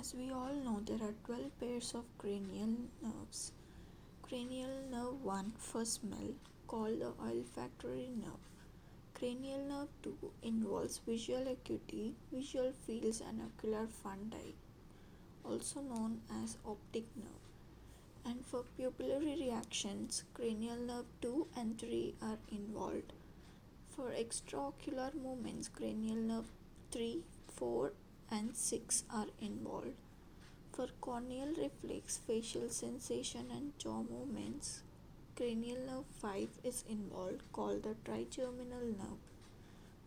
As we all know, there are 12 pairs of cranial nerves. Cranial nerve 1 for smell, called the olfactory nerve. Cranial nerve 2 involves visual acuity, visual fields, and ocular fundi, also known as optic nerve. And for pupillary reactions, cranial nerve 2 and 3 are involved. For extraocular movements, cranial nerve 3, 4, and 6 are involved. For corneal reflex, facial sensation, and jaw movements, cranial nerve 5 is involved, called the trigeminal nerve.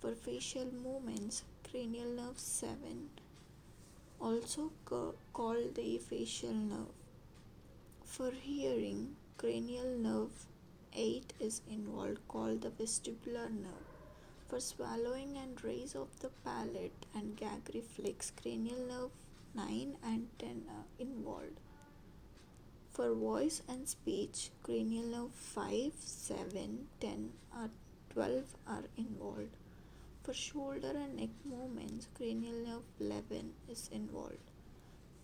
For facial movements, cranial nerve 7, also called the facial nerve. For hearing, cranial nerve 8 is involved, called the vestibular nerve. For swallowing and raise of the palate and gag reflex, cranial nerve 9 and 10 are involved. For voice and speech, cranial nerve 5, 7, 10 or 12 are involved. For shoulder and neck movements, cranial nerve 11 is involved.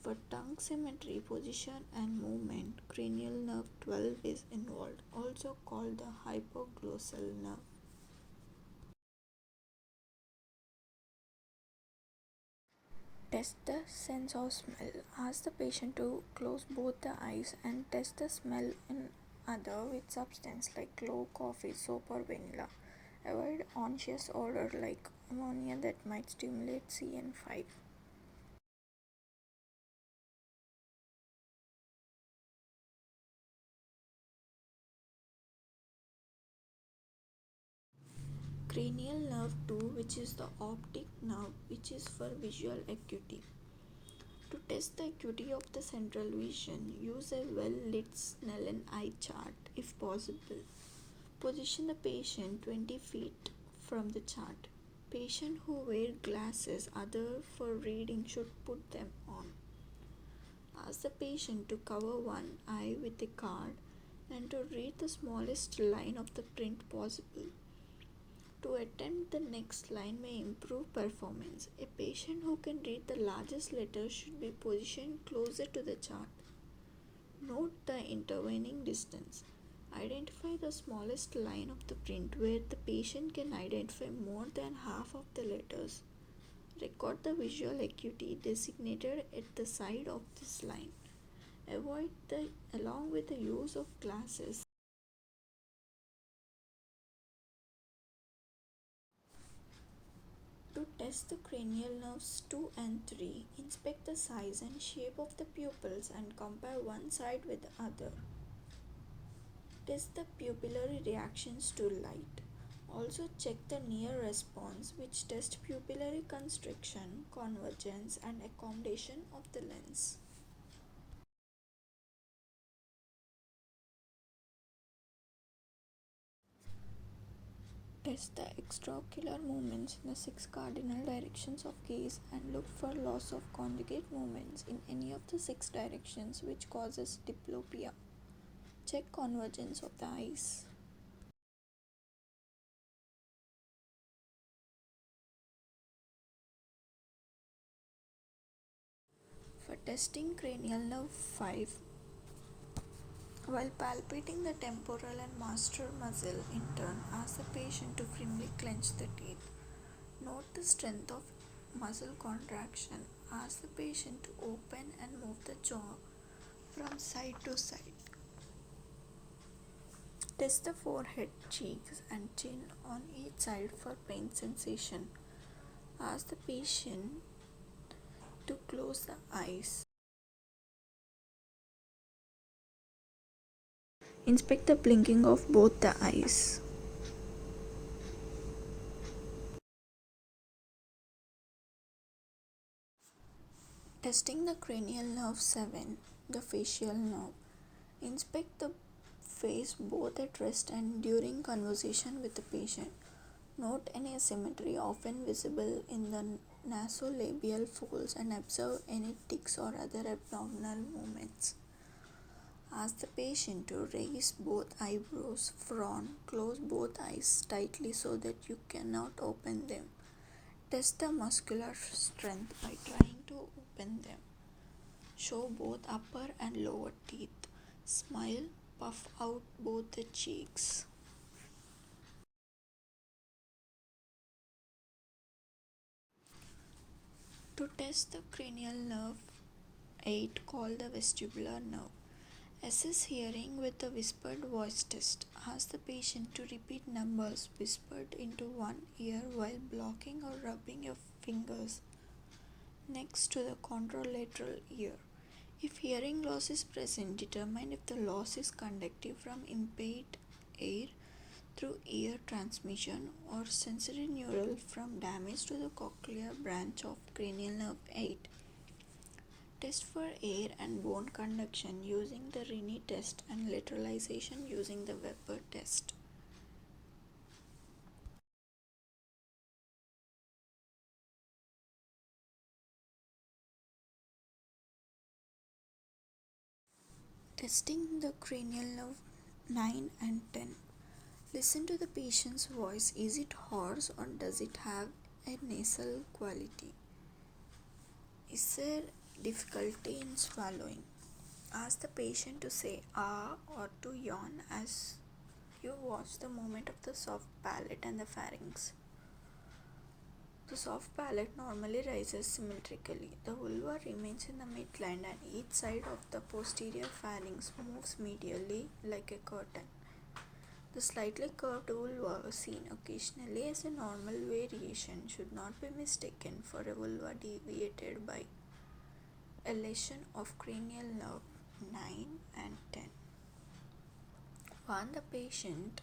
For tongue symmetry, position and movement, cranial nerve 12 is involved, also called the hypoglossal nerve. Test the sense of smell. Ask the patient to close both the eyes and test the smell in other with substance like clove, coffee, soap, or vanilla. Avoid nauseous odor like ammonia that might stimulate CN5. Cranial nerve 2, which is the optic nerve, which is for visual acuity. To test the acuity of the central vision, use a well-lit Snellen eye chart if possible. Position the patient 20 feet from the chart. Patients who wear glasses other for reading should put them on. Ask the patient to cover one eye with a card and to read the smallest line of the print possible. To attempt the next line may improve performance. A patient who can read the largest letters should be positioned closer to the chart. Note the intervening distance. Identify the smallest line of the print where the patient can identify more than half of the letters. Record the visual acuity designated at the side of this line. Along with the use of glasses. To test the cranial nerves 2 and 3, inspect the size and shape of the pupils and compare one side with the other. Test the pupillary reactions to light. Also check the near response, which tests pupillary constriction, convergence, and accommodation of the lens. Test the extraocular movements in the 6 cardinal directions of gaze and look for loss of conjugate movements in any of the 6 directions which causes diplopia. Check convergence of the eyes. For testing cranial nerve 5, while palpating the temporal and masseter muscle, in turn, ask the patient to firmly clench the teeth. Note the strength of muscle contraction. Ask the patient to open and move the jaw from side to side. Test the forehead, cheeks, and chin on each side for pain sensation. Ask the patient to close the eyes. Inspect the blinking of both the eyes. Testing the cranial nerve 7, the facial nerve. Inspect the face both at rest and during conversation with the patient. Note any asymmetry often visible in the nasolabial folds and observe any tics or other abdominal movements. Ask the patient to raise both eyebrows, frown, close both eyes tightly so that you cannot open them. Test the muscular strength by trying to open them. Show both upper and lower teeth. Smile, puff out both the cheeks. To test the cranial nerve 8 called the vestibular nerve. Assess hearing with a whispered voice test. Ask the patient to repeat numbers whispered into one ear while blocking or rubbing your fingers next to the contralateral ear. If hearing loss is present, determine if the loss is conductive from impaired air through ear transmission or sensory neural from damage to the cochlear branch of cranial nerve 8. Test for air and bone conduction using the Rini test and lateralization using the Weber test. Testing the cranial nerve 9 and 10. Listen to the patient's voice. Is it hoarse or does it have a nasal quality? Is there difficulty in swallowing? Ask the patient to say ah or to yawn as you watch the movement of the soft palate and the pharynx. The soft palate normally rises symmetrically. The vulva remains in the midline and each side of the posterior pharynx moves medially like a curtain. The slightly curved vulva, seen occasionally as a normal variation, should not be mistaken for a vulva deviated by a lesion of cranial nerve 9 and 10. Warn the patient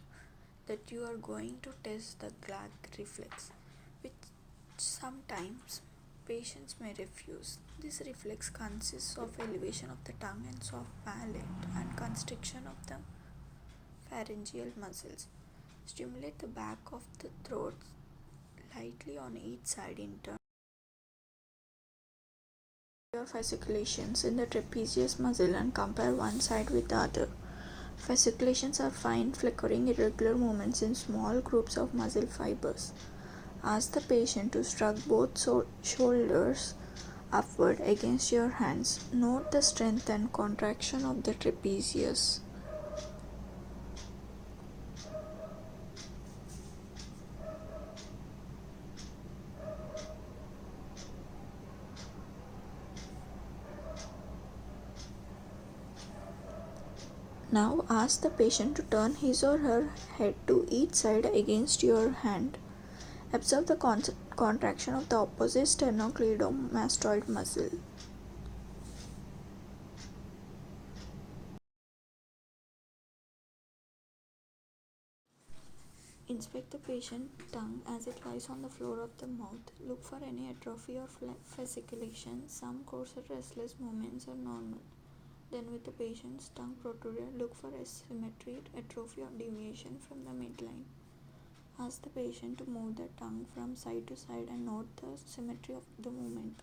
that you are going to test the gag reflex, which sometimes patients may refuse. This reflex consists of elevation of the tongue and soft palate and constriction of the pharyngeal muscles. Stimulate the back of the throat lightly on each side in turn. Your fasciculations in the trapezius muscle and compare one side with the other. Fasciculations are fine, flickering, irregular movements in small groups of muscle fibers. Ask the patient to shrug both shoulders upward against your hands. Note the strength and contraction of the trapezius. Now ask the patient to turn his or her head to each side against your hand. Observe the contraction of the opposite sternocleidomastoid muscle. Inspect the patient's tongue as it lies on the floor of the mouth. Look for any atrophy or fasciculation. Some coarse or restless movements are normal. Then with the patient's tongue protruded, look for asymmetry, atrophy or deviation from the midline. Ask the patient to move the tongue from side to side and note the symmetry of the movement.